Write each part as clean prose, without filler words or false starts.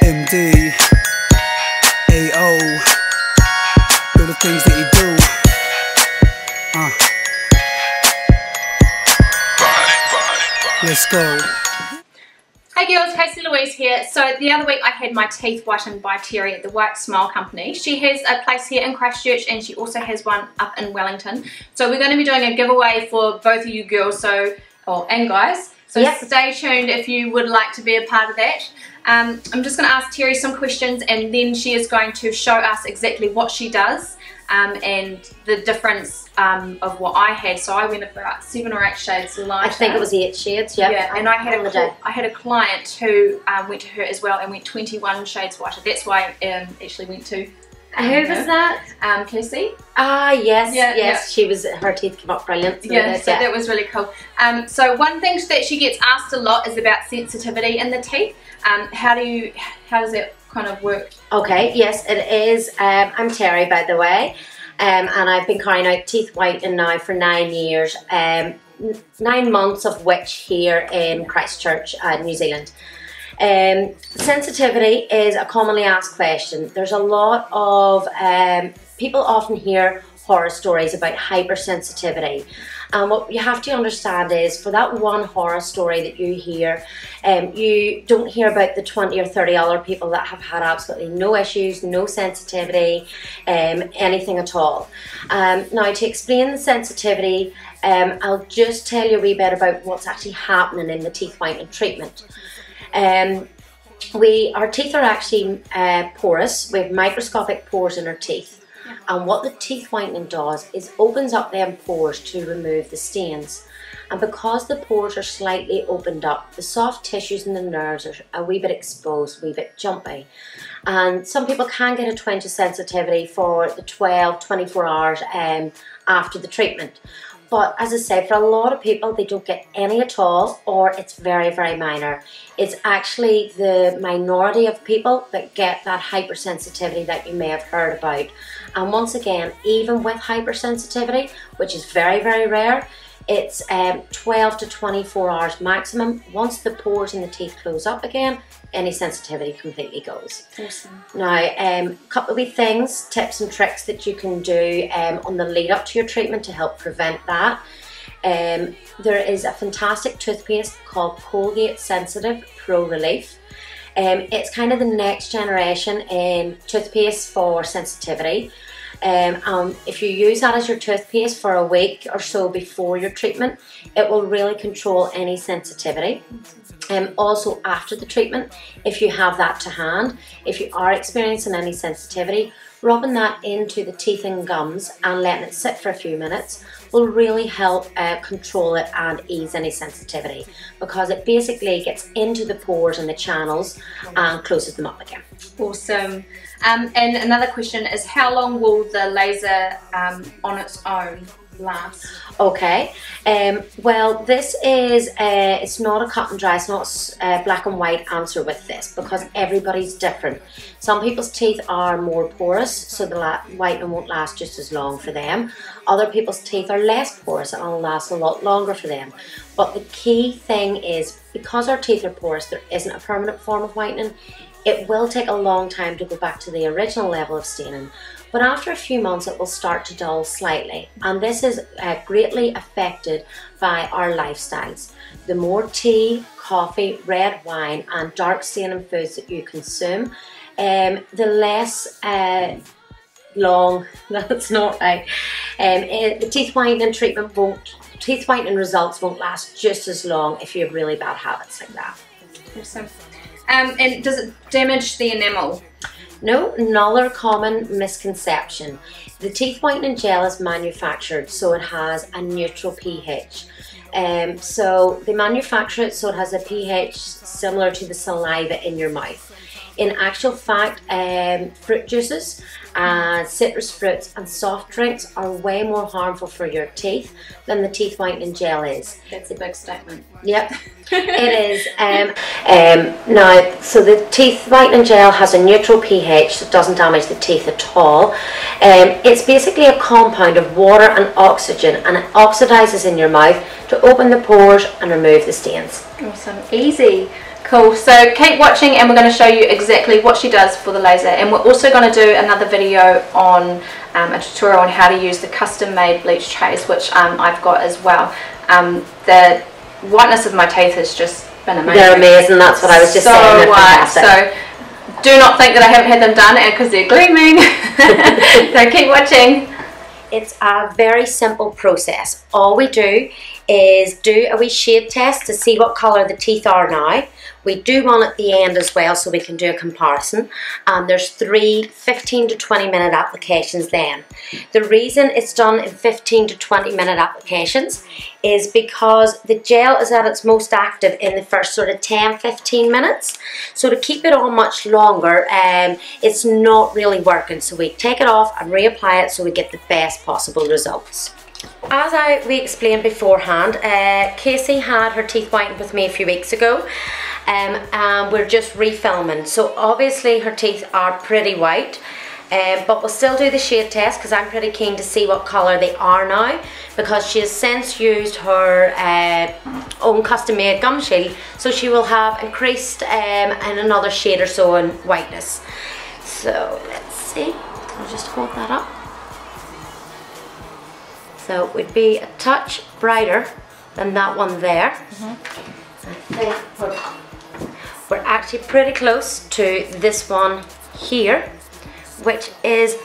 MD, AO, do the things that he do. Let's go. Hey girls, Kacey Louise here. So the other week I had my teeth whitened by Terry at the White Smile Company. She has a place here in Christchurch and she also has one up in Wellington. So we're going to be doing a giveaway for both of you girls and guys. So stay tuned if you would like to be a part of that. I'm just going to ask Terry some questions and then she is going to show us exactly what she does and the difference of what I had. So I went about 7 or 8 shades lighter. I think it was 8 shades, yeah. And I had a client who went to her as well and went 21 shades whiter. That's why I actually went to who was that? Kacey. Ah, yes. She was, her teeth came up brilliant. So that was really cool. So one thing that she gets asked a lot is about sensitivity in the teeth. How does it kind of work? Okay, yes, it is. I'm Terry, by the way, and I've been carrying out teeth whitening now for 9 years. 9 months of which here in Christchurch, New Zealand. Sensitivity is a commonly asked question. There's a lot of people often hear horror stories about hypersensitivity, and what you have to understand is for that one horror story that you hear, you don't hear about the 20 or 30 other people that have had absolutely no issues, no sensitivity, anything at all. Now, to explain the sensitivity, I'll just tell you a wee bit about what's actually happening in the teeth whitening treatment. Our teeth are actually porous. We have microscopic pores in our teeth. And what the teeth whitening does is opens up them pores to remove the stains. And because the pores are slightly opened up, the soft tissues and the nerves are a wee bit exposed, a wee bit jumpy. And some people can get a twinge of sensitivity for the 12-24 hours after the treatment. But as I say, for a lot of people, they don't get any at all, or it's very, very minor. It's actually the minority of people that get that hypersensitivity that you may have heard about. And once again, even with hypersensitivity, which is very, very rare, it's 12 to 24 hours maximum. Once the pores in the teeth close up again, any sensitivity completely goes. Awesome. Now, a couple of wee things, tips and tricks that you can do on the lead up to your treatment to help prevent that. There is a fantastic toothpaste called Colgate Sensitive Pro Relief. It's kind of the next generation in toothpaste for sensitivity. If you use that as your toothpaste for a week or so before your treatment, it will really control any sensitivity. Also after the treatment, if you have that to hand, if you are experiencing any sensitivity, rubbing that into the teeth and gums and letting it sit for a few minutes will really help control it and ease any sensitivity, because it basically gets into the pores and the channels and closes them up again. Awesome. And another question is, how long will the laser on its own last? Okay, well, this is it's not a cut and dry, it's not a black and white answer with this, because everybody's different. Some people's teeth are more porous, so the whitening won't last just as long for them. Other people's teeth are less porous and it'll last a lot longer for them. But the key thing is, because our teeth are porous, there isn't a permanent form of whitening. It will take a long time to go back to the original level of staining, but after a few months it will start to dull slightly, and this is greatly affected by our lifestyles. The more tea, coffee, red wine and dark staining foods that you consume, the less long, that's not right, the teeth whitening treatment teeth whitening results won't last just as long if you have really bad habits like that. Awesome. And does it damage the enamel? No, another common misconception. The teeth whitening gel is manufactured so it has a neutral pH. So they manufacture it so it has a pH similar to the saliva in your mouth. In actual fact, fruit juices, citrus fruits and soft drinks are way more harmful for your teeth than the teeth whitening gel is. That's a big statement. Yep. It is. Now, so the teeth whitening gel has a neutral pH, so it doesn't damage the teeth at all. It's basically a compound of water and oxygen, and it oxidizes in your mouth to open the pores and remove the stains. Awesome, easy. Cool, so keep watching and we're going to show you exactly what she does for the laser, and we're also going to do another video on a tutorial on how to use the custom made bleach trays, which I've got as well. The whiteness of my teeth has just been amazing. They're amazing, that's what I was just saying. So white, so do not think that I haven't had them done because they're gleaming. So keep watching. It's a very simple process. All we do is do a wee shade test to see what colour the teeth are now. We do one at the end as well so we can do a comparison, and there's 3 15 to 20 minute applications then. The reason it's done in 15 to 20 minute applications is because the gel is at its most active in the first sort of 10-15 minutes. So to keep it on much longer, it's not really working. So we take it off and reapply it so we get the best possible results. As we explained beforehand, Kacey had her teeth whitened with me a few weeks ago, and we're just refilming. So obviously her teeth are pretty white, but we'll still do the shade test because I'm pretty keen to see what colour they are now, because she has since used her own custom made gum shield, so she will have increased in another shade or so in whiteness. So let's see, I'll just hold that up. So it would be a touch brighter than that one there. I think we're actually pretty close to this one here, which is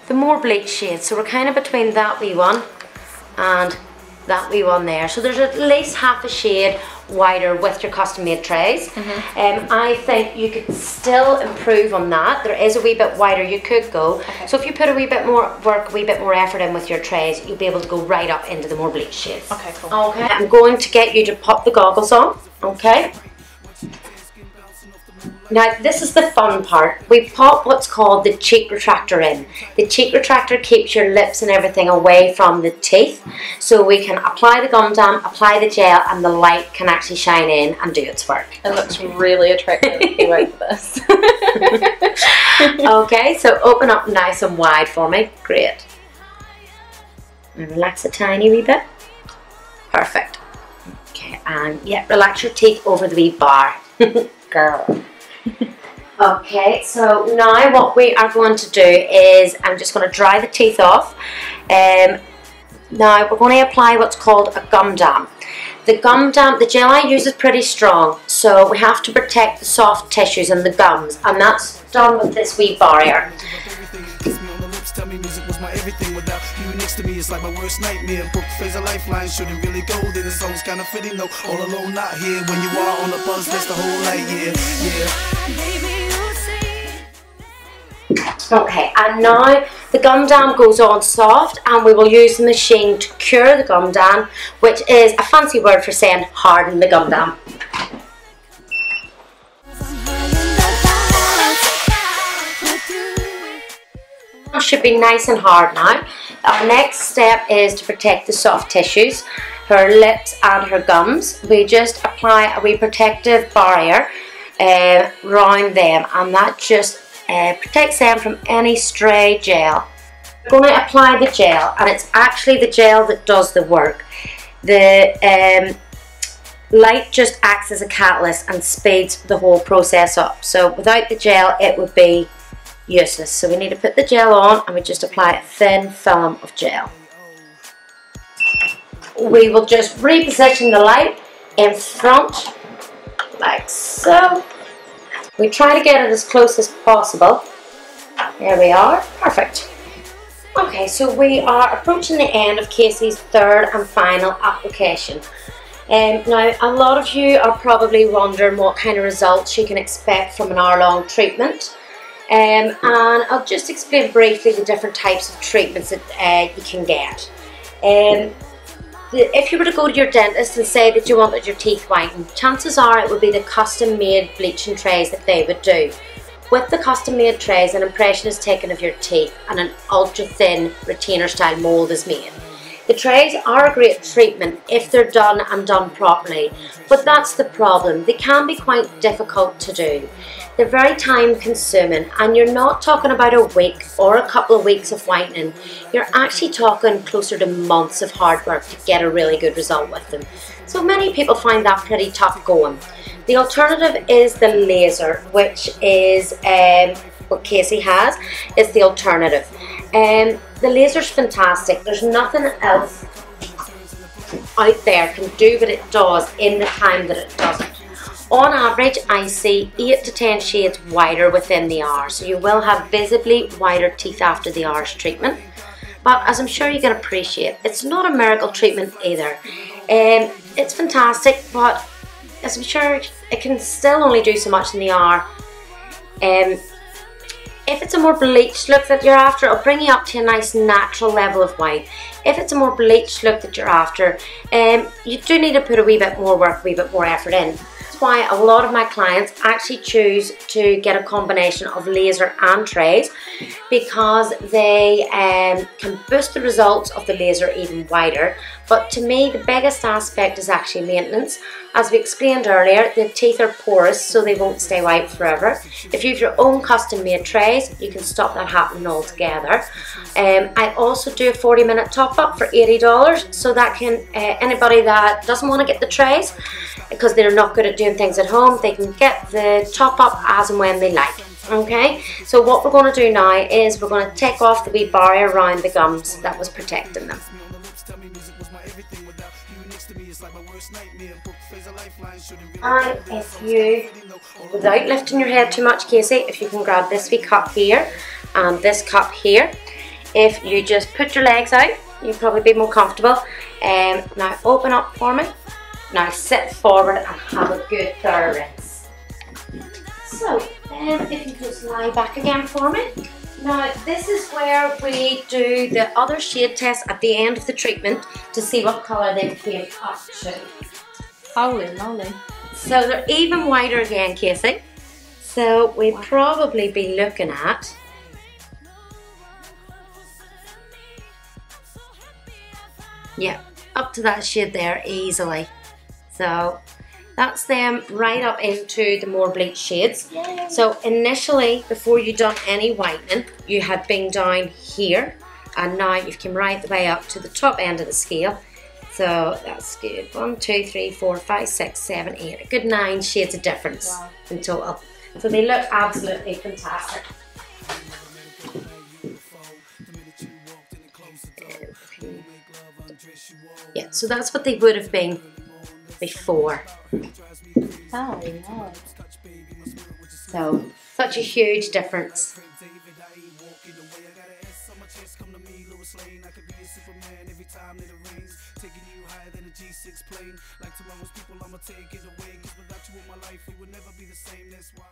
the more bleach shade. So we're kind of between that wee one and that wee one there. So there's at least half a shade wider with your custom made trays. I think you could still improve on that. There is a wee bit wider you could go. Okay. So if you put a wee bit more work, a wee bit more effort in with your trays, you'll be able to go right up into the more bleach shades. Okay, cool. Okay, I'm going to get you to pop the goggles on, okay? Now this is the fun part. We pop what's called the cheek retractor in. The cheek retractor keeps your lips and everything away from the teeth, so we can apply the gum dam, apply the gel, and the light can actually shine in and do its work. It looks really attractive. Wait for this. Okay, so open up nice and wide for me. Great. And relax a tiny wee bit. Perfect. Okay, and yeah, relax your teeth over the wee bar. Girl. Okay, so now what we are going to do is I'm just going to dry the teeth off. Now we're going to apply what's called a gum dam. The gum dam, the gel I use is pretty strong, so we have to protect the soft tissues and the gums, and that's done with this wee barrier. Tell me music was my everything. Without you next to me, it's like my worst nightmare. Book phase of lifeline shouldn't really go there. The song's kind of fitting though. All alone, not here. When you are on the buzz, that's the whole night, yeah. Okay, and now the gum dam goes on soft, and we will use the machine to cure the gum dam, which is a fancy word for saying harden the gum dam. Should be nice and hard now. Our next step is to protect the soft tissues, her lips and her gums. We just apply a wee protective barrier around them, and that just protects them from any stray gel. We're going to apply the gel, and it's actually the gel that does the work. The light just acts as a catalyst and speeds the whole process up. So without the gel it would be useless. So we need to put the gel on, and we just apply a thin film of gel. We will just reposition the light in front like so. We try to get it as close as possible. There we are, perfect. Okay, so we are approaching the end of Kacey's third and final application. Now a lot of you are probably wondering what kind of results you can expect from an hour-long treatment. And I'll just explain briefly the different types of treatments that you can get. If you were to go to your dentist and say that you wanted your teeth whitened, chances are it would be the custom made bleaching trays that they would do. With the custom made trays, an impression is taken of your teeth and an ultra thin retainer style mould is made. The trays are a great treatment if they're done and done properly, but that's the problem. They can be quite difficult to do. They're very time consuming, and you're not talking about a week or a couple of weeks of whitening. You're actually talking closer to months of hard work to get a really good result with them. So many people find that pretty tough going. The alternative is the Lazer, which is what Kacey has, is the alternative. The Lazer's fantastic. There's nothing else out there can do what it does in the time that it does it. On average, I see 8 to 10 shades whiter within the hour, so you will have visibly whiter teeth after the hour's treatment. But as I'm sure you can appreciate, it's not a miracle treatment either. It's fantastic, but as I'm sure it can still only do so much in the hour. If it's a more bleached look that you're after, it'll bring you up to a nice natural level of white. If it's a more bleached look that you're after, you do need to put a wee bit more work, a wee bit more effort in. That's why a lot of my clients actually choose to get a combination of Lazer and trays, because they can boost the results of the Lazer even wider. But to me, the biggest aspect is actually maintenance. As we explained earlier, the teeth are porous, so they won't stay white forever. If you have your own custom made trays, you can stop that happening altogether. I also do a 40-minute top up for $80, so that can anybody that doesn't want to get the trays because they're not good at doing things at home, they can get the top up as and when they like. Okay, so what we're going to do now is we're going to take off the wee barrier around the gums that was protecting them. And if you, without lifting your head too much, Kacey, if you can grab this wee cup here and this cup here, if you just put your legs out, you'll probably be more comfortable. Now open up for me. Now sit forward and have a good thorough rinse. So, if you just lie back again for me. Now this is where we do the other shade test at the end of the treatment to see what colour they came up to. Holy moly. So they're even whiter again, Kacey. So we'd probably be looking at up to that shade there easily. So that's them right up into the more bleached shades. Yay. So initially, before you done any whitening, you had been down here, and now you've come right the way up to the top end of the scale. So that's good. 1, 2, 3, 4, 5, 6, 7, 8. A good 9 shades of difference in total. So they look absolutely fantastic. Yeah, so that's what they would have been before. Oh, no. So, such a huge difference. Like tomorrow's people, I'ma take it away. 'Cause without you in my life, it would never be the same. That's why